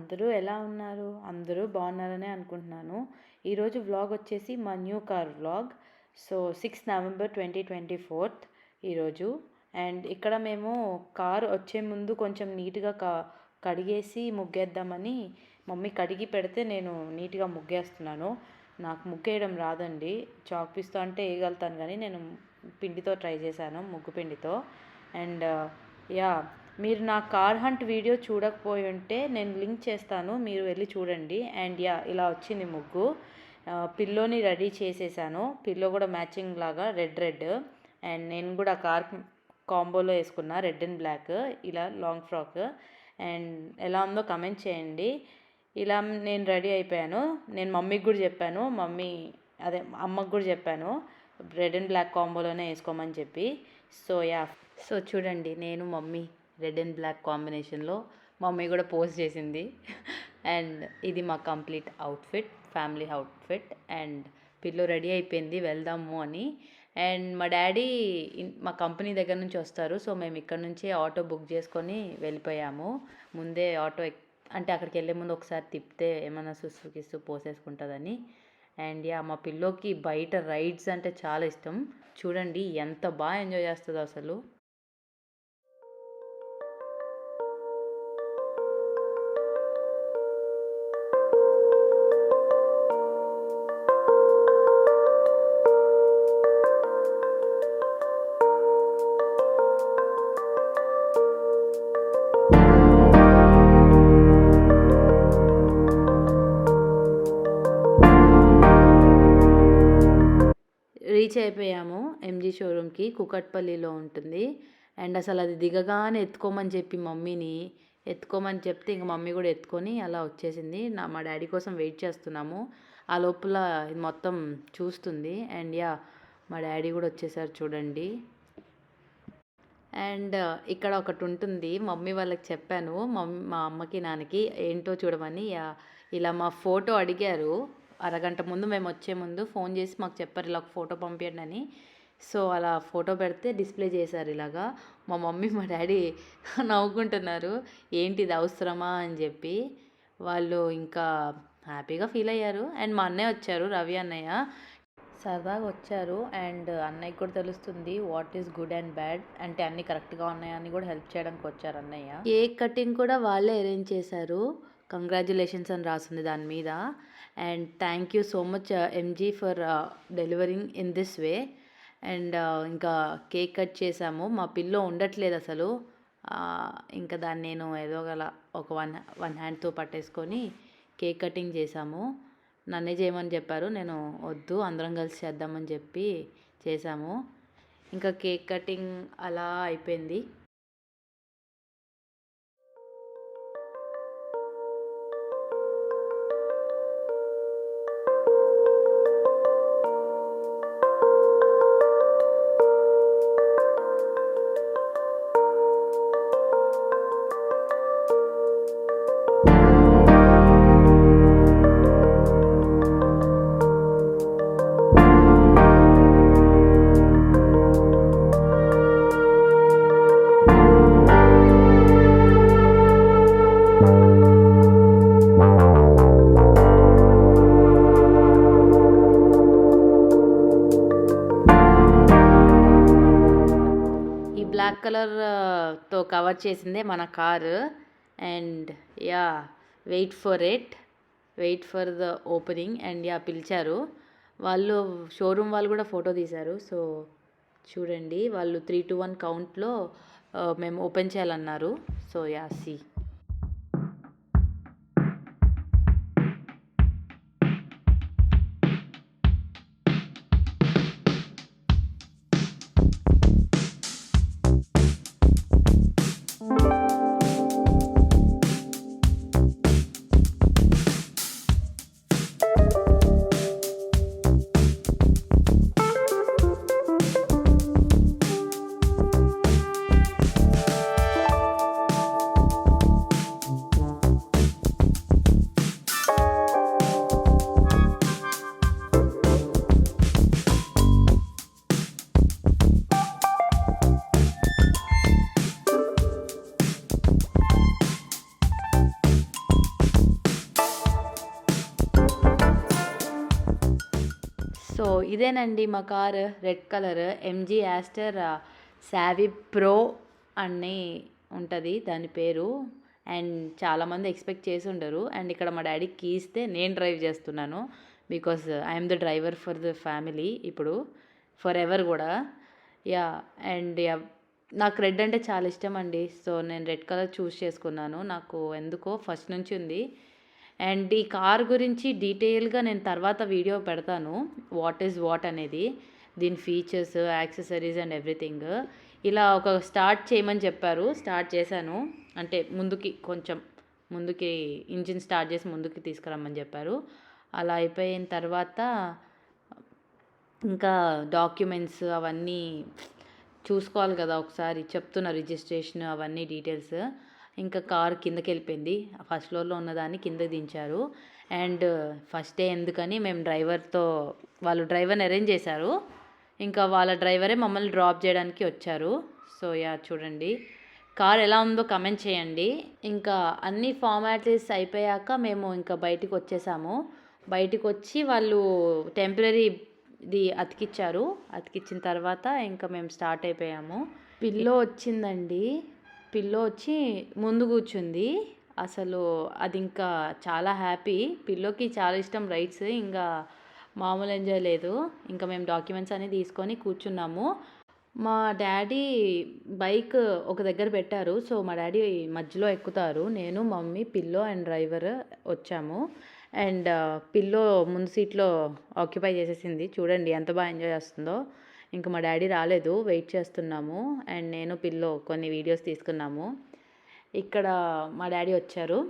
అందరూ ఎలా ఉన్నారు? అందరూ బాగున్నారనే అనుకుంటున్నాను. ఈరోజు వ్లాగ్ వచ్చేసి మా new car vlog. So 6 November 2024 ఈరోజు. అండ్ ఇక్కడ మేము కార్ వచ్చే ముందు కొంచెం నీట్గా కడిగేసి ముగ్గేద్దామని మమ్మీ కడిగి పెడితే నేను నీట్గా ముగ్గేస్తున్నాను. నాకు ముగ్గేయడం రాదండి. చాక్ పీస్తో అంటే వేయగలుగుతాను కానీ నేను పిండితో ట్రై చేశాను, ముగ్గు పిండితో. అండ్ యా, మీరు నా కార్ హంట్ వీడియో చూడకపోయి ఉంటే నేను లింక్ చేస్తాను, మీరు వెళ్ళి చూడండి. అండ్ యా, ఇలా వచ్చింది ముగ్గు. పిల్లోని రెడీ చేసేసాను. పిల్లో కూడా మ్యాచింగ్ లాగా రెడ్. అండ్ నేను కూడా కార్ కాంబోలో వేసుకున్నా, రెడ్ అండ్ బ్లాక్, ఇలా లాంగ్ ఫ్రాక్. అండ్ ఎలా ఉందో కమెంట్ చేయండి. ఇలా నేను రెడీ అయిపోయాను. నేను మమ్మీకి కూడా చెప్పాను, అమ్మకు కూడా చెప్పాను రెడ్ అండ్ బ్లాక్ కాంబోలోనే వేసుకోమని చెప్పి. సో యా, సో చూడండి, నేను మమ్మీ రెడ్ అండ్ బ్లాక్ కాంబినేషన్లో, మమ్మీ కూడా పోస్ట్ చేసింది. అండ్ ఇది మా complete outfit, family outfit. And pillow ready అయిపోయింది, వెళ్దాము అని. అండ్ మా డాడీ మా కంపెనీ దగ్గర నుంచి వస్తారు. సో మేము ఇక్కడ నుంచే ఆటో బుక్ చేసుకొని వెళ్ళిపోయాము. ముందే ఆటో అంటే అక్కడికి వెళ్ళే ముందు ఒకసారి తిప్పితే ఏమైనా సుస్సు పోసేసుకుంటుందని. అండ్ యా, మా పిల్లోకి బయట రైడ్స్ అంటే చాలా ఇష్టం. చూడండి ఎంత బాగా ఎంజాయ్ చేస్తుందో అసలు. రీచ్ అయిపోయాము ఎంజీ షోరూమ్కి, కుకట్పల్లిలో ఉంటుంది. అండ్ అసలు అది దిగగానే ఎత్తుకోమని చెప్పి మమ్మీని ఎత్తుకోమని చెప్తే ఇంక మమ్మీ కూడా ఎత్తుకొని అలా వచ్చేసింది. మా డాడీ కోసం వెయిట్ చేస్తున్నాము. ఆ లోపల మొత్తం చూస్తుంది. అండ్ యా, మా డాడీ కూడా వచ్చేసారు చూడండి. అండ్ ఇక్కడ ఒకటి ఉంటుంది, మమ్మీ వాళ్ళకి చెప్పాను, మా అమ్మకి నాన్నకి ఏంటో చూడమని. ఇలా మా ఫోటో అడిగారు. అరగంట ముందు మేము వచ్చే ముందు ఫోన్ చేసి మాకు చెప్పారు ఇలా ఒక ఫోటో పంపించండి అని. సో అలా ఫోటో పెడితే డిస్ప్లే చేశారు ఇలాగా. మా మమ్మీ మా డాడీ నవ్వుకుంటున్నారు, ఏంటి ఇది అవసరమా అని చెప్పి. వాళ్ళు ఇంకా హ్యాపీగా ఫీల్ అయ్యారు. అండ్ మా అన్నయ్య వచ్చారు, రవి అన్నయ్య సరదాగా వచ్చారు. అండ్ అన్నయ్యకి కూడా తెలుస్తుంది what is good and bad, అంటే అన్నీ కరెక్ట్గా ఉన్నాయా అని కూడా హెల్ప్ చేయడానికి వచ్చారు అన్నయ్య. కేక్ కటింగ్ కూడా వాళ్ళే అరేంజ్ చేశారు. కంగ్రాచ్యులేషన్స్ అని రాసింది దాని మీద. And thank you so much MG for delivering in this way. And ఇంకా కేక్ కట్ చేసాము. మా పిల్లో ఉండట్లేదు అసలు. ఇంకా దాన్ని నేను ఏదో గల ఒక వన్ హ్యాండ్తో పట్టేసుకొని కేక్ కటింగ్ చేసాము. నన్నే చేయమని చెప్పారు, నేను వద్దు అందరం కలిసి చేద్దామని చెప్పి చేసాము. ఇంకా కేక్ కటింగ్ అలా అయిపోయింది. బ్లాక్ కలర్తో కవర్ చేసిందే మన car. And ya, wait for the opening. And ya, పిలిచారు వాళ్ళు, షోరూమ్ వాళ్ళు కూడా ఫోటో తీశారు. సో చూడండి, వాళ్ళు 3, 2, 1 కౌంట్లో మేము ఓపెన్ చేయాలన్నారు. సో యా, సి ఇదేనండి మా car, red colour MG Astor Savvy Pro అని ఉంటుంది దాని పేరు. అండ్ చాలామంది ఎక్స్పెక్ట్ చేసి ఉండరు. అండ్ ఇక్కడ మా డాడీకి కీస్తే నేను డ్రైవ్ చేస్తున్నాను, because I'm the driver for the family ఇప్పుడు, ఫర్ ఎవర్ కూడా. యా. అండ్ యా, నాకు రెడ్ అంటే చాలా ఇష్టం అండి. సో నేను రెడ్ కలర్ చూస్ చేసుకున్నాను, నాకు ఎందుకో ఫస్ట్ నుంచి ఉంది. అండ్ ఈ కార్ గురించి డీటెయిల్గా నేను తర్వాత వీడియో పెడతాను, వాట్ ఈజ్ వాట్ అనేది, దీని ఫీచర్స్, యాక్సెసరీస్ అండ్ ఎవ్రీథింగ్. ఇలా ఒక స్టార్ట్ చేయమని చెప్పారు, స్టార్ట్ చేశాను. అంటే కొంచెం ముందుకి ఇంజిన్ స్టార్ట్ చేసి ముందుకి తీసుకురమ్మని చెప్పారు. అలా అయిపోయిన తర్వాత ఇంకా డాక్యుమెంట్స్ అవన్నీ చూసుకోవాలి కదా ఒకసారి, చెప్తున్న రిజిస్ట్రేషన్ అవన్నీ డీటెయిల్స్. ఇంకా కార్ కిందకి వెళ్ళిపోయింది, ఫస్ట్ ఫ్లోర్లో ఉన్నదాన్ని కిందకి దించారు. అండ్ ఫస్ట్ డే ఎందుకని మేము వాళ్ళు డ్రైవర్ని అరేంజ్ చేశారు, ఇంకా వాళ్ళ డ్రైవరే మమ్మల్ని డ్రాప్ చేయడానికి వచ్చారు. సో యా, చూడండి కార్ ఎలా ఉందో కమెంట్ చేయండి. ఇంకా అన్ని ఫార్మాలిటీస్ అయిపోయాక మేము ఇంకా బయటికి వచ్చేసాము. బయటికి వచ్చి వాళ్ళు టెంపరీ ఇది అతికిచ్చారు, అతికిచ్చిన తర్వాత ఇంకా మేము స్టార్ట్ అయిపోయాము. పిల్లో వచ్చిందండి, పిల్లో వచ్చి ముందు కూర్చుంది. అసలు అది ఇంకా చాలా హ్యాపీ, పిల్లోకి చాలా ఇష్టం రైడ్స్, ఇంకా మామూలు ఎంజాయ్ లేదు. ఇంకా మేము డాక్యుమెంట్స్ అన్నీ తీసుకొని కూర్చున్నాము. మా డాడీ బైక్ ఒక దగ్గర పెట్టారు, సో మా డాడీ మధ్యలో ఎక్కుతారు, నేను మమ్మీ పిల్లో అండ్ డ్రైవర్ వచ్చాము. అండ్ పిల్లో ముందు సీట్లో ఆక్యుపై చేసేసింది, చూడండి ఎంత బాగా ఎంజాయ్ చేస్తుందో. ఇంకా మా డాడీ రాలేదు, వెయిట్ చేస్తున్నాము. అండ్ నేను పిల్లో కొన్ని వీడియోస్ తీసుకున్నాము. ఇక్కడ మా డాడీ వచ్చారు,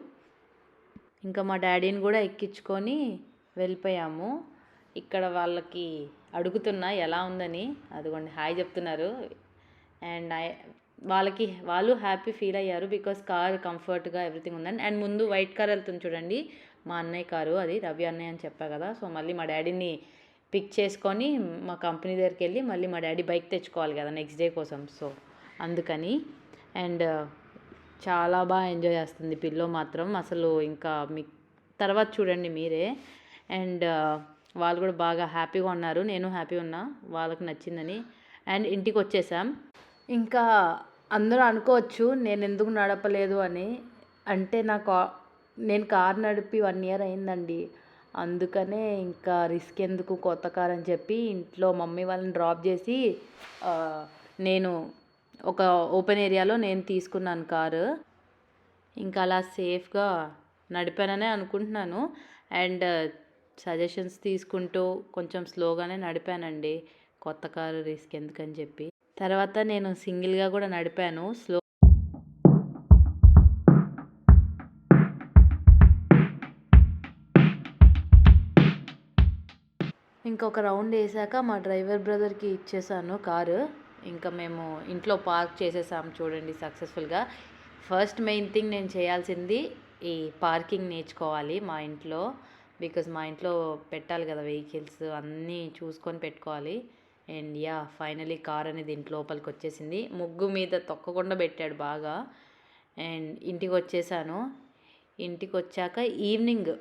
ఇంకా మా డాడీని కూడా ఎక్కించుకొని వెళ్ళిపోయాము. ఇక్కడ వాళ్ళకి అడుగుతున్నా ఎలా ఉందని, అదిగోండి హాయ్ చెప్తున్నారు. అండ్ వాళ్ళు హ్యాపీ ఫీల్ అయ్యారు, బికాస్ కార్ కంఫర్ట్గా ఎవ్రీథింగ్ ఉందండి. అండ్ ముందు వైట్ కార్ వెళ్తుంది చూడండి, మా అన్నయ్య కారు, అది రవి అన్నయ్య అని చెప్పా కదా. సో మళ్ళీ మా డాడీని పిక్ చేసుకొని మా కంపెనీ దగ్గరికి వెళ్ళి మళ్ళీ మా డాడీ బైక్ తెచ్చుకోవాలి కదా నెక్స్ట్ డే కోసం, సో అందుకని. అండ్ చాలా బాగా ఎంజాయ్ చేస్తుంది పిల్లో మాత్రం, అసలు ఇంకా మీ తర్వాత చూడండి మీరే. అండ్ వాళ్ళు కూడా బాగా హ్యాపీగా ఉన్నారు, నేను హ్యాపీ ఉన్నా, వాళ్ళకి నచ్చిందని. అండ్ ఇంటికి వచ్చేసాం. ఇంకా అందరూ అనుకోవచ్చు నేను ఎందుకు నడపలేదు అని, అంటే నేను కార్ నడిపి 1 year అయిందండి, అందుకనే ఇంకా రిస్క్ ఎందుకు కొత్త కార్ అని చెప్పి ఇంట్లో మమ్మీ వాళ్ళని డ్రాప్ చేసి నేను ఒక ఓపెన్ ఏరియాలో నేను తీసుకున్నాను కారు. ఇంకా అలా సేఫ్గా నడిపాననే అనుకుంటున్నాను. అండ్ సజెషన్స్ తీసుకుంటూ కొంచెం స్లోగానే నడిపానండి, కొత్త కారు రిస్క్ ఎందుకని చెప్పి. తర్వాత నేను సింగిల్గా కూడా నడిపాను స్లో. ఇంకొక రౌండ్ వేసాక మా డ్రైవర్ బ్రదర్కి ఇచ్చేసాను కారు. ఇంకా మేము ఇంట్లో పార్క్ చేసేసాము చూడండి సక్సెస్ఫుల్గా. ఫస్ట్ మెయిన్ థింగ్ నేను చేయాల్సింది ఈ పార్కింగ్ నేర్చుకోవాలి మా ఇంట్లో, బికాజ్ మా ఇంట్లో పెట్టాలి కదా వెహికల్స్, అన్నీ చూసుకొని పెట్టుకోవాలి. అండ్ యా, ఫైనలీ కార్ అనేది ఇంటి లోపలికి వచ్చేసింది, ముగ్గు మీద తొక్కకుండా పెట్టాడు బాగా. అండ్ ఇంటికి వచ్చేసాను. ఇంటికి వచ్చాక ఈవినింగ్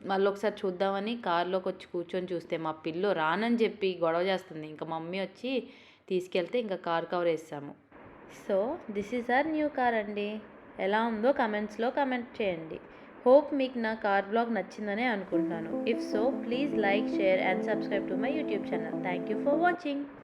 మళ్ళీ ఒకసారి చూద్దామని కార్లోకి వచ్చి కూర్చొని చూస్తే మా పిల్లో రానని చెప్పి గొడవ చేస్తుంది. ఇంకా మమ్మీ వచ్చి తీసుకెళ్తే ఇంకా కార్ కవర్ వేసాము. So this is our new car అండి, ఎలా ఉందో కమెంట్స్లో కమెంట్ చేయండి. హోప్ మీకు నా కార్ బ్లాగ్ నచ్చిందనే అనుకుంటున్నాను. If so please like, share and subscribe to my YouTube channel. Thank you for watching.